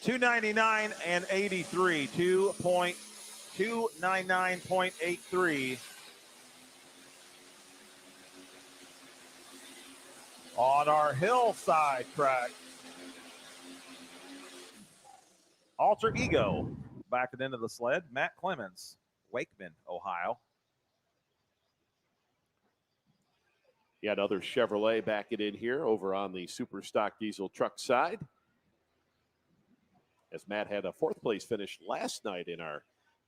299 and 83, 2.299.83 on our hillside track. Alter Ego backing into the sled. Matt Clemens, Wakeman, Ohio. Yet other Chevrolet backing in here over on the Super Stock Diesel truck side. As Matt had a fourth place finish last night in our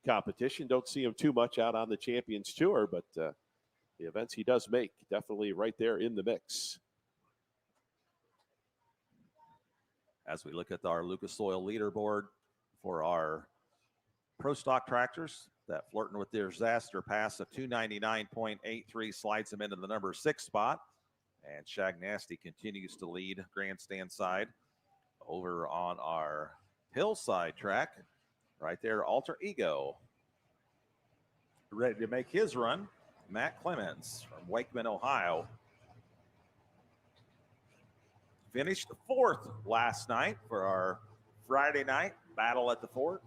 competition. Don't see him too much out on the Champions Tour, but the events he does make, definitely right there in the mix. As we look at our Lucas Oil leaderboard for our Pro Stock tractors, that flirting with their disaster pass of 299.83 slides him into the number 6 spot. And Shag Nasty continues to lead grandstand side. Over on our hillside track, right there, Alter Ego. Ready to make his run, Matt Clemens from Wakeman, Ohio. Finished 4th last night for our Friday night battle at the fort.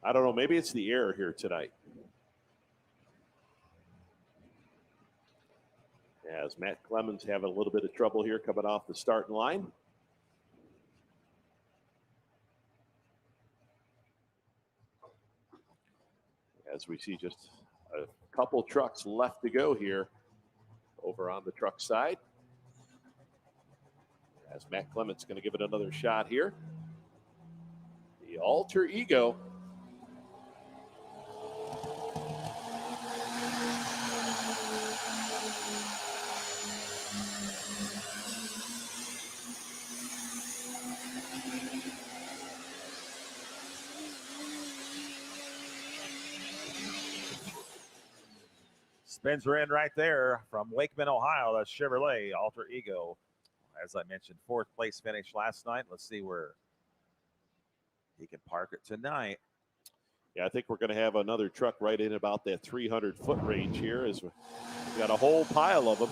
I don't know, maybe it's the air here tonight. As Matt Clemens having a little bit of trouble here coming off the starting line. As we see just a couple trucks left to go here over on the truck side. As Matt Clemens going to give it another shot here. The Alter Ego. Spins are in right there from Wakeman, Ohio. That's Chevrolet Alter Ego. As I mentioned, 4th place finish last night. Let's see where he can park it tonight. Yeah, I think we're going to have another truck right in about that 300-foot range here as we got a whole pile of them.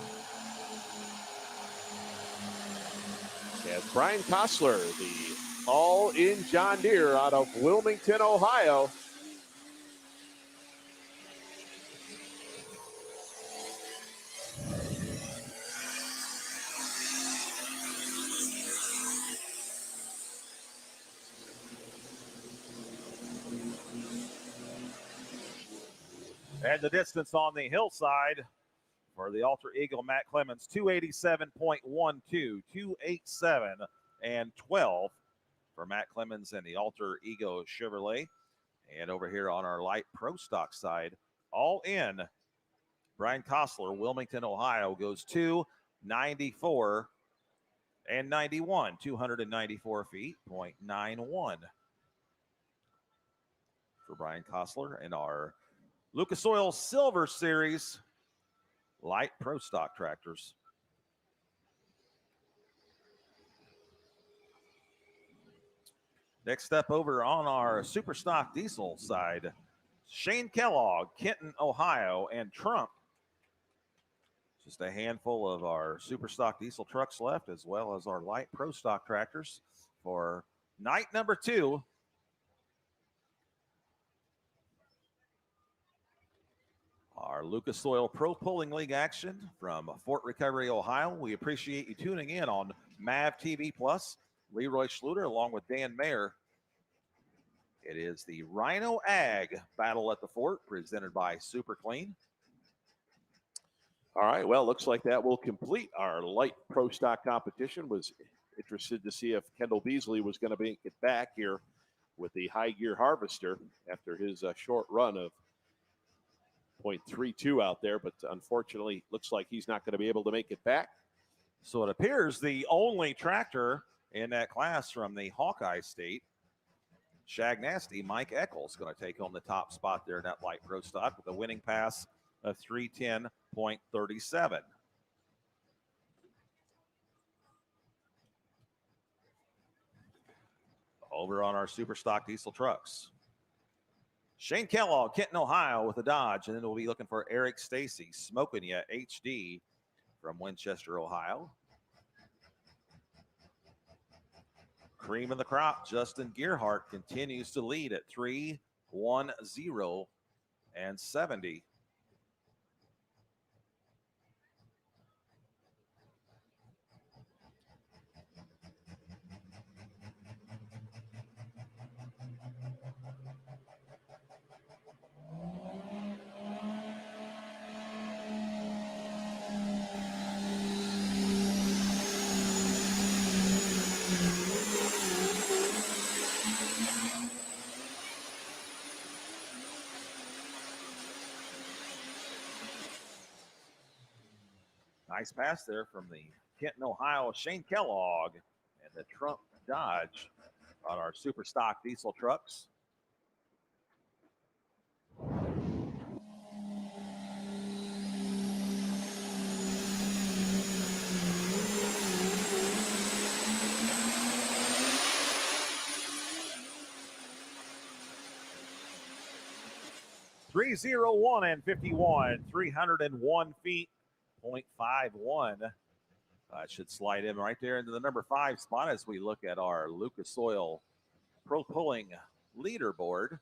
As Brian Kostler, the all-in John Deere out of Wilmington, Ohio. And the distance on the hillside for the Alter Ego Matt Clemens, 287.12, 287 and 12 for Matt Clemens and the Alter Ego Chevrolet. And over here on our light Pro Stock side, all in, Brian Kostler, Wilmington, Ohio, goes 294 and 91, 294 feet, 0.91 for Brian Kostler and our Lucas Oil Silver Series light Pro Stock tractors. Next up over on our Super Stock Diesel side, Shane Kellogg, Kenton, Ohio, and Trump. Just a handful of our Super Stock Diesel trucks left, as well as our light Pro Stock tractors for night number 2. Our Lucas Oil Pro Pulling League action from Fort Recovery, Ohio. We appreciate you tuning in on Mav TV Plus. Leroy Schluter along with Dan Mayer. It is the Rhino Ag Battle at the Fort presented by Super Clean. All right, well, looks like that will complete our light Pro Stock competition. Was interested to see if Kendall Beasley was going to make it back here with the high gear harvester after his short run of 0.32 out there, but unfortunately looks like he's not going to be able to make it back. So it appears the only tractor in that class from the Hawkeye State, Shag Nasty, Mike Eccles, going to take home the top spot there in that light Pro Stock with a winning pass of 310.37. over on our super stock diesel trucks. Shane Kellogg, Kenton, Ohio with a Dodge. And then we'll be looking for Eric Stacy, Smoking Ya HD from Winchester, Ohio. Cream of the crop, Justin Gearhart continues to lead at 3-1-0 and 70. Nice pass there from the Kenton, Ohio, Shane Kellogg and the Trump Dodge on our super stock diesel trucks. .301 and 51, 301 feet, 0.51. Should slide in right there into the number 5 spot as we look at our Lucas Oil Pro Pulling leaderboard.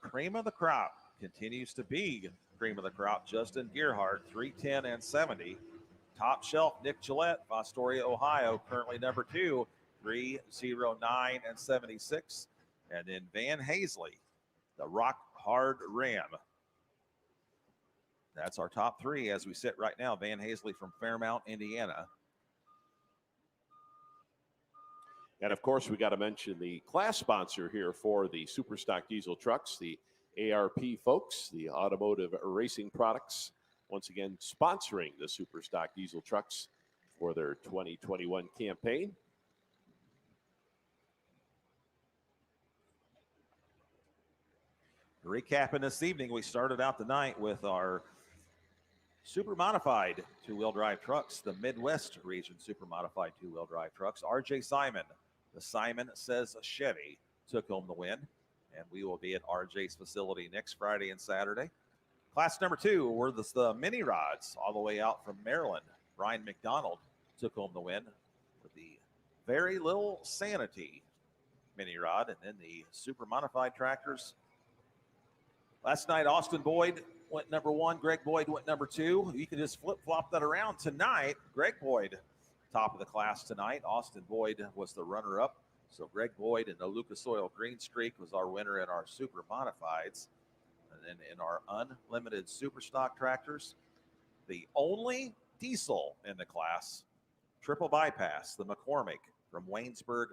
Cream of the crop continues to be cream of the crop. Justin Gearhart, 310 and 70. Top shelf, Nick Gillette, Fostoria, Ohio, currently number 2, 309 and 76. And then Van Hazley, the Rock Hard Ram. That's our top 3 as we sit right now. Van Hazley from Fairmount, Indiana. And of course, we got to mention the class sponsor here for the Superstock diesel trucks, the ARP folks, the Automotive Racing Products, once again sponsoring the Superstock diesel trucks for their 2021 campaign. Recapping this evening, we started out the night with our super modified two-wheel drive trucks, the Midwest region super modified two-wheel drive trucks. RJ Simon, the Simon Says Chevy, took home the win, and we will be at RJ's facility next Friday and Saturday. Class number 2 were the mini rods all the way out from Maryland. Brian McDonald took home the win with the Very Little Sanity mini rod, and then the super modified tractors. Last night, Austin Boyd went number 1. Greg Boyd went number 2. You can just flip-flop that around tonight. Greg Boyd, top of the class tonight. Austin Boyd was the runner-up. So Greg Boyd and the Lucas Oil Green Streak was our winner in our super modifieds. And then in our unlimited super stock tractors, the only diesel in the class, triple bypass, the McCormick from Waynesburg,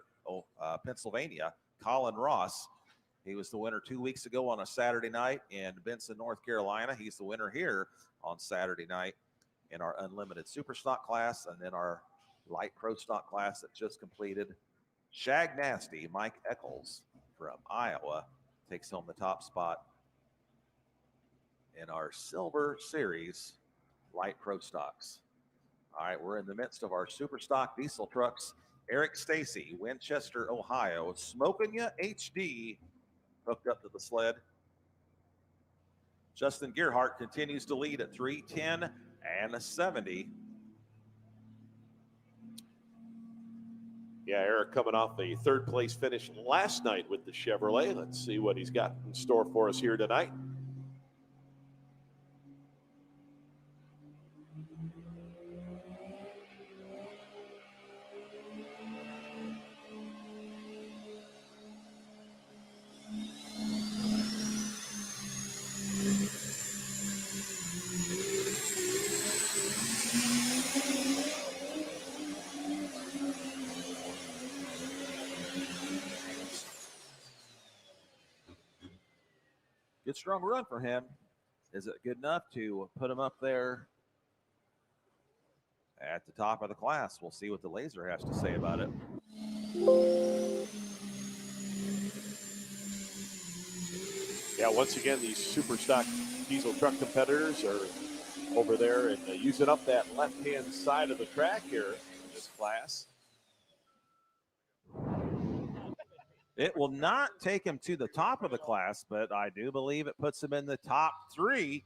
Pennsylvania, Colin Ross. He was the winner 2 weeks ago on a Saturday night in Benson, North Carolina. He's the winner here on Saturday night in our unlimited super stock class, and then our light pro stock class that just completed. Shag Nasty, Mike Eccles from Iowa, takes home the top spot in our Silver Series light pro stocks. All right, we're in the midst of our super stock diesel trucks. Eric Stacy, Winchester, Ohio, Smoking Ya HD, hooked up to the sled. Justin Gearhart continues to lead at 310 and 70. Yeah, Eric coming off a third place finish last night with the Chevrolet. Let's see what he's got in store for us here tonight. Good strong run for him. Is it good enough to put him up there at the top of the class? We'll see what the laser has to say about it. Yeah, once again, these super stock diesel truck competitors are over there and using up that left-hand side of the track here in this class. It will not take him to the top of the class, but I do believe it puts him in the top three.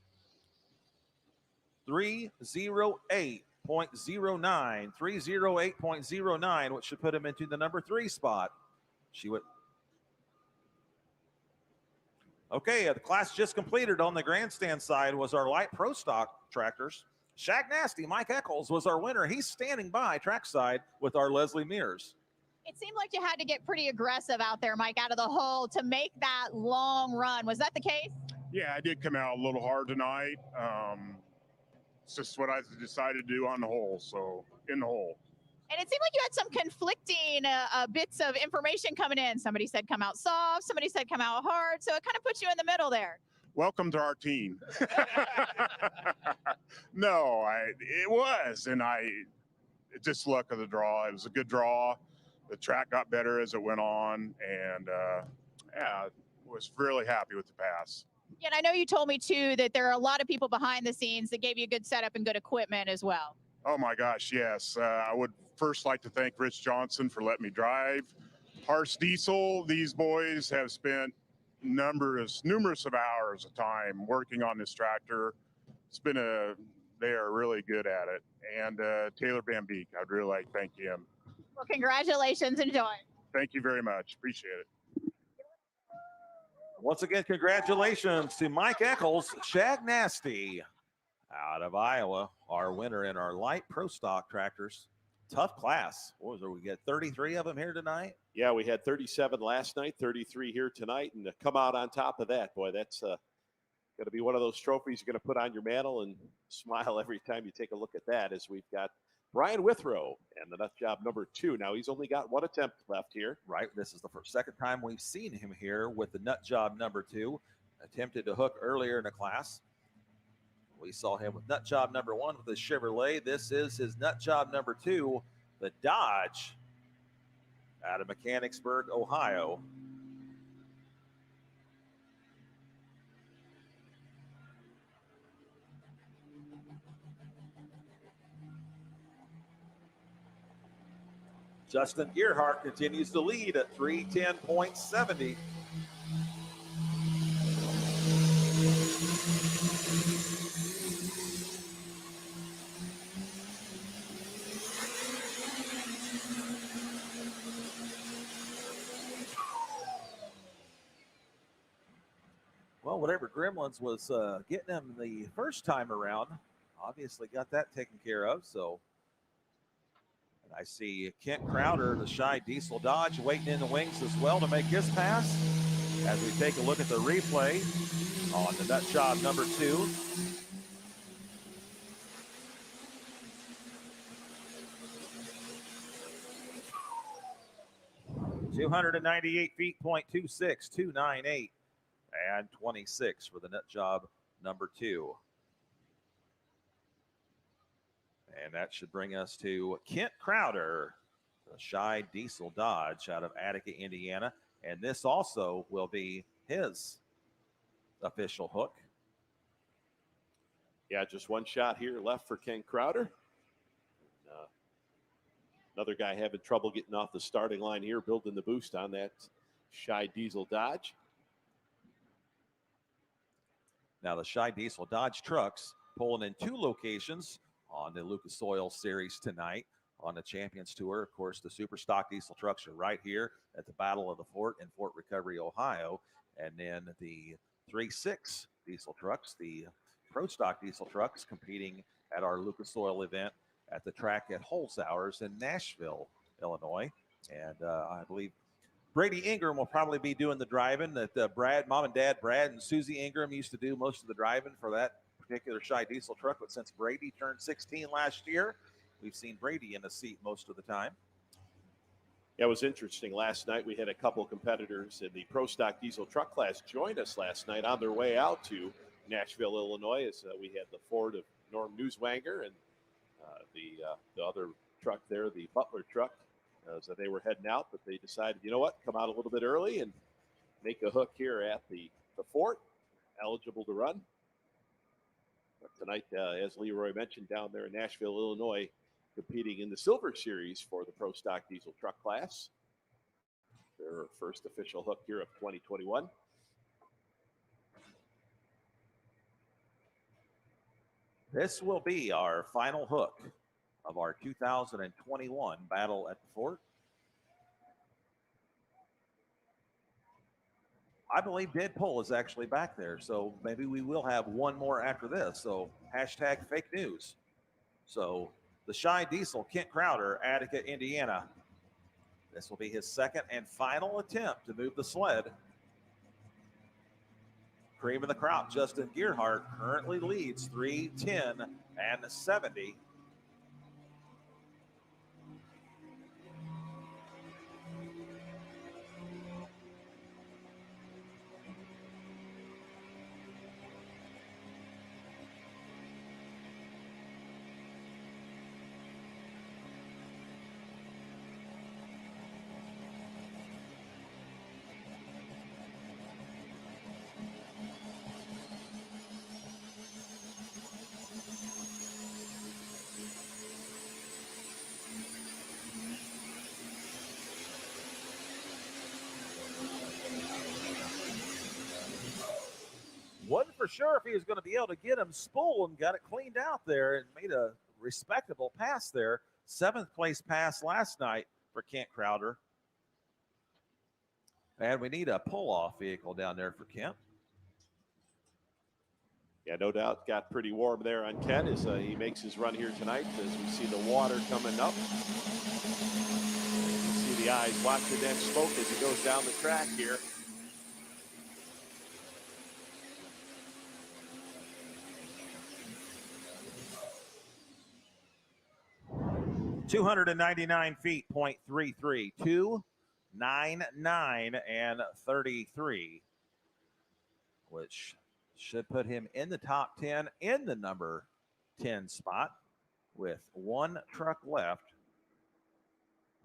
308.09, 308.09, which should put him into the number 3 spot. She would. Okay, the class just completed on the grandstand side was our light pro stock tractors. Shag Nasty, Mike Eccles was our winner. He's standing by trackside with our Leslie Mears. It seemed like you had to get pretty aggressive out there, Mike, out of the hole to make that long run. Was that the case? Yeah, I did come out a little hard tonight. It's just what I decided to do on the hole, so in the hole. And it seemed like you had some conflicting bits of information coming in. Somebody said come out soft, somebody said come out hard, so it kind of puts you in the middle there. Welcome to our team. No, it was, and it's just luck of the draw. It was a good draw. The track got better as it went on, and yeah, was really happy with the pass. Yeah, and I know you told me too that there are a lot of people behind the scenes that gave you a good setup and good equipment as well. Oh my gosh, yes. I would first like to thank Rich Johnson for letting me drive. Harsh Diesel, these boys have spent numerous of hours of time working on this tractor. They are really good at it. And Taylor Van Beek, I'd really like to thank him. Well, congratulations. Enjoy. Thank you very much. Appreciate it. Once again, congratulations to Mike Eccles, Shag Nasty out of Iowa, our winner in our light pro stock tractors. Tough class. What was it? We get 33 of them here tonight. Yeah, we had 37 last night, 33 here tonight, and to come out on top of that, boy, that's going to be one of those trophies you're going to put on your mantle and smile every time you take a look at that. As we've got Brian Withrow and the nut job number 2. Now he's only got one attempt left here. Right. This is the second time we've seen him here with the nut job number 2. Attempted to hook earlier in the class. We saw him with nut job number 1 with the Chevrolet. This is his nut job number 2, the Dodge out of Mechanicsburg, Ohio. Justin Gearhart continues to lead at 310.70. Well, whatever Gremlins was getting him the first time around, obviously got that taken care of. So, and I see Kent Crowder, the Shy Diesel Dodge, waiting in the wings as well to make his pass. As we take a look at the replay on the nut job number 2. .298 feet, .26, 298. And 26 for the nut job number 2. And that should bring us to Kent Crowder, the Shy Diesel Dodge out of Attica, Indiana. And this also will be his official hook. Yeah, just one shot here left for Kent Crowder. Another guy having trouble getting off the starting line here, building the boost on that Shy Diesel Dodge. Now the Shy Diesel Dodge trucks pulling in 2 locations on the Lucas Oil Series tonight on the Champions Tour. Of course, the Super Stock Diesel trucks are right here at the Battle of the Fort in Fort Recovery, Ohio. And then the 3.6 diesel trucks, the Pro Stock diesel trucks, competing at our Lucas Oil event at the track at Holzhauer's in Nashville, Illinois. And I believe Brady Ingram will probably be doing the driving. That Mom and Dad Brad and Susie Ingram used to do most of the driving for that particular Shy Diesel truck. But since Brady turned 16 last year, we've seen Brady in the seat most of the time. Yeah, it was interesting. Last night we had a couple competitors in the Pro Stock Diesel truck class join us last night on their way out to Nashville, Illinois. As we had the Ford of Norm Newswanger and the other truck there, the Butler truck. So they were heading out, but they decided, you know what, come out a little bit early and make a hook here at the fort, eligible to run. But tonight, as Leroy mentioned, down there in Nashville, Illinois, competing in the Silver Series for the Pro Stock Diesel truck class. Their first official hook here of 2021. This will be our final hook of our 2021 Battle at the Fort. I believe Dead Pull is actually back there, so maybe we will have one more after this. So hashtag fake news. So the Shy Diesel, Kent Crowder, Attica, Indiana. This will be his second and final attempt to move the sled. Cream of the crop, Justin Gearhart currently leads 3:10 and 70. Wasn't for sure if he was going to be able to get him spooled and got it cleaned out there and made a respectable pass there. 7th place pass last night for Kent Crowder. And we need a pull-off vehicle down there for Kent. Yeah, no doubt got pretty warm there on Kent as he makes his run here tonight as we see the water coming up. You see the eyes watching that smoke as he goes down the track here. .299 feet, 0.33, 299 and 33, which should put him in the top 10 in the number 10 spot with one truck left.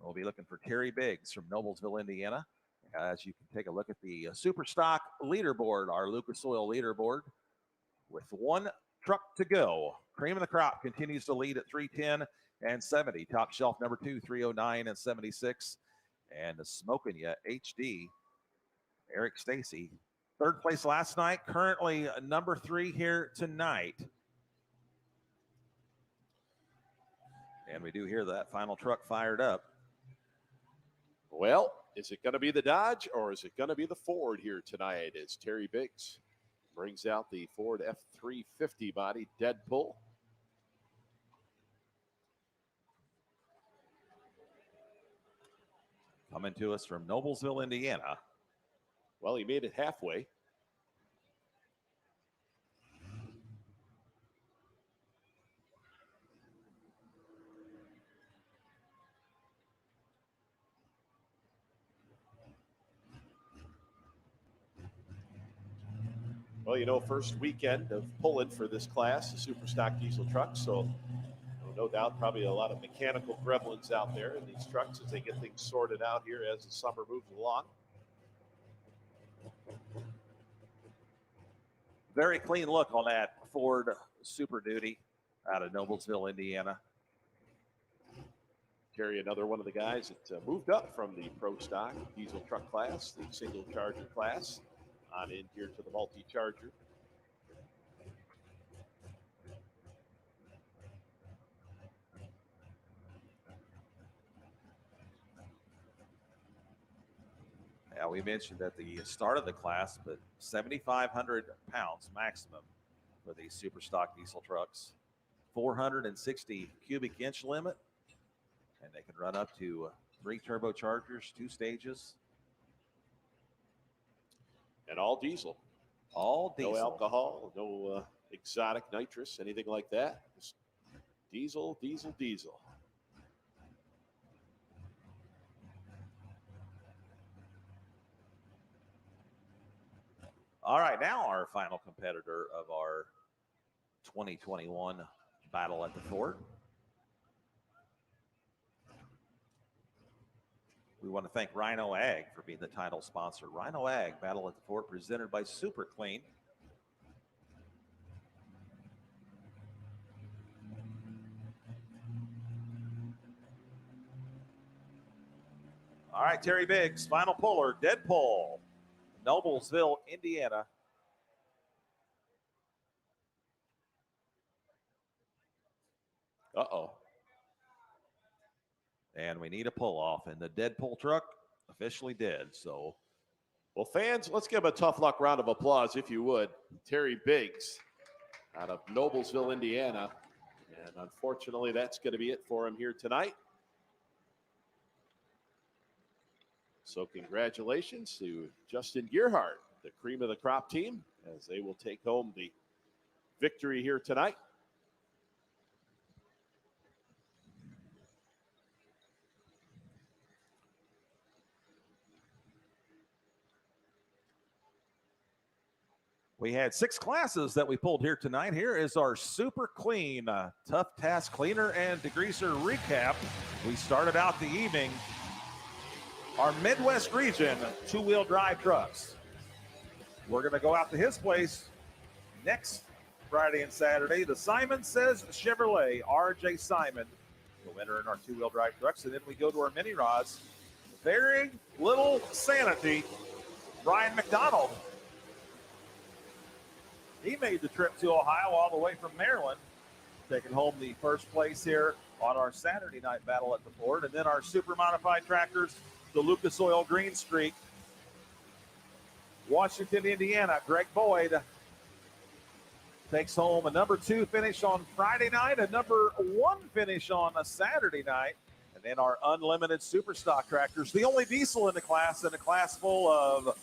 We'll be looking for Terry Biggs from Noblesville, Indiana. As you can take a look at the Super Stock leaderboard, our Lucas Oil leaderboard, with one truck to go. Cream of the crop continues to lead at 310 and 70. Top shelf number 2, 309 and 76. And the Smoking Ya HD, Eric Stacy, 3rd place last night, currently number 3 here tonight. And we do hear that final truck fired up. Well, is it going to be the Dodge or is it going to be the Ford here tonight as Terry Biggs brings out the Ford F350 body dead pull. Coming to us from Noblesville, Indiana. Well, he made it halfway. Well, you know, first weekend of pulling for this class, the super stock diesel trucks. So no doubt probably a lot of mechanical gremlins out there in these trucks as they get things sorted out here as the summer moves along. Very clean look on that Ford Super Duty out of Noblesville, Indiana. Terry, another one of the guys that moved up from the pro stock diesel truck class, the single charger class, on in here to the multi-charger. Yeah, we mentioned at the start of the class, but 7,500 pounds maximum for these super stock diesel trucks. 460 cubic inch limit, and they can run up to 3 turbochargers, 2 stages. And all diesel. All diesel. No alcohol, no exotic nitrous, anything like that. Just diesel, diesel, diesel. All right, now our final competitor of our 2021 Battle at the Fort. We want to thank Rhino Ag for being the title sponsor. Rhino Ag Battle at the Fort presented by Super Clean. All right, Terry Biggs, final puller, dead pull, Noblesville, Indiana. Uh-oh. And we need a pull off, and the dead pull truck officially did. So, well, fans, let's give him a tough luck round of applause, if you would. Terry Biggs out of Noblesville, Indiana. And unfortunately, that's going to be it for him here tonight. So congratulations to Justin Gearhart, the cream of the crop team, as they will take home the victory here tonight. we had 6 classes that we pulled here tonight. Here is our super clean, tough task cleaner and degreaser recap. We started out the evening. Our Midwest region 2-wheel drive trucks. We're going to go out to his place next Friday and Saturday. The Simon Says Chevrolet, RJ Simon, the winner in our 2-wheel drive trucks. And then we go to our mini rods. Very little sanity. Brian McDonald. He made the trip to Ohio all the way from Maryland, taking home the first place here on our Saturday night battle at the Ford. And then our super modified tractors, the Lucas Oil Green Streak. Washington, Indiana, Greg Boyd takes home a number 2 finish on Friday night, a number 1 finish on a Saturday night. And then our unlimited super stock tractors, the only diesel in the class, and a class full of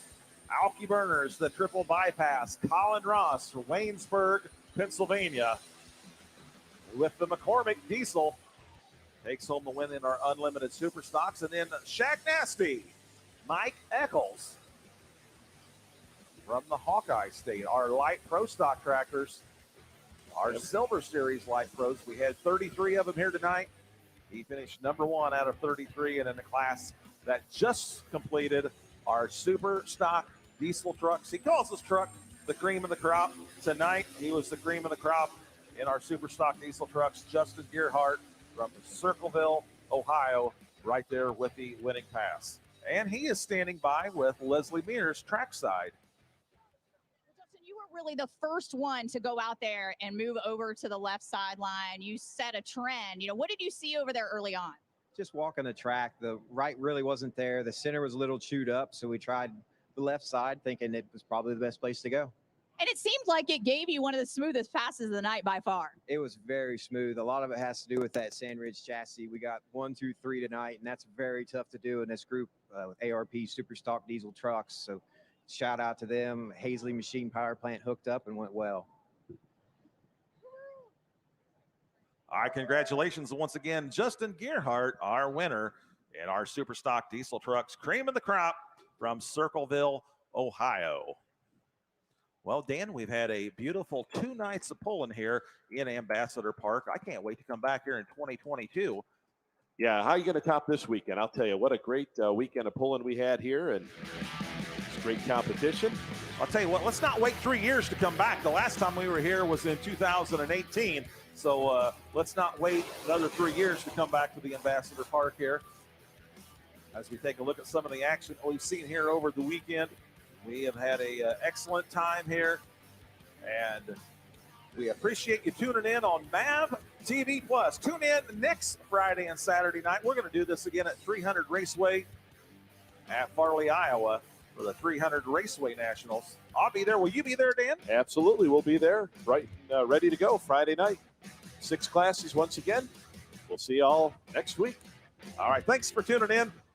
Alki Burners, the triple bypass, Colin Ross from Waynesburg, Pennsylvania, with the McCormick diesel, takes home the win in our unlimited super stocks. And then Shaq Nasty, Mike Eccles from the Hawkeye State, our light pro stock tractors, our Silver Series light pros. We had 33 of them here tonight. He finished number 1 out of 33, and in the class that just completed our super stock diesel trucks. He calls this truck the cream of the crop. Tonight, he was the cream of the crop in our super stock diesel trucks. Justin Gearhart from Circleville, Ohio, right there with the winning pass. And he is standing by with Leslie Mears trackside. Justin, you were really the first one to go out there and move over to the left sideline. You set a trend. What did you see over there early on? Just walking the track. The right really wasn't there. The center was a little chewed up, so we tried the left side, thinking it was probably the best place to go. And it seemed like it gave you one of the smoothest passes of the night by far. It was very smooth. A lot of it has to do with that Sandridge chassis. We got 1, 2, 3 tonight, and that's very tough to do in this group with ARP super stock diesel trucks. So shout out to them. Hazley Machine Power Plant hooked up and went well. All right, congratulations once again, Justin Gearhart, our winner in our super stock diesel trucks, cream of the crop from Circleville, Ohio. Well, Dan, we've had a beautiful 2 nights of pulling here in Ambassador Park. I can't wait to come back here in 2022. Yeah, how are you going to top this weekend? I'll tell you, what a great weekend of pulling we had here, and it's great competition. I'll tell you what, let's not wait 3 years to come back. The last time we were here was in 2018. So let's not wait another 3 years to come back to the Ambassador Park here. As we take a look at some of the action we've seen here over the weekend, we have had a excellent time here, and we appreciate you tuning in on Mav TV Plus. Tune in next Friday and Saturday night. We're going to do this again at 300 Raceway at Farley, Iowa, for the 300 Raceway Nationals. I'll be there. Will you be there, Dan? Absolutely, we'll be there, right, ready to go Friday night. 6 classes once again. We'll see you all next week. All right, thanks for tuning in.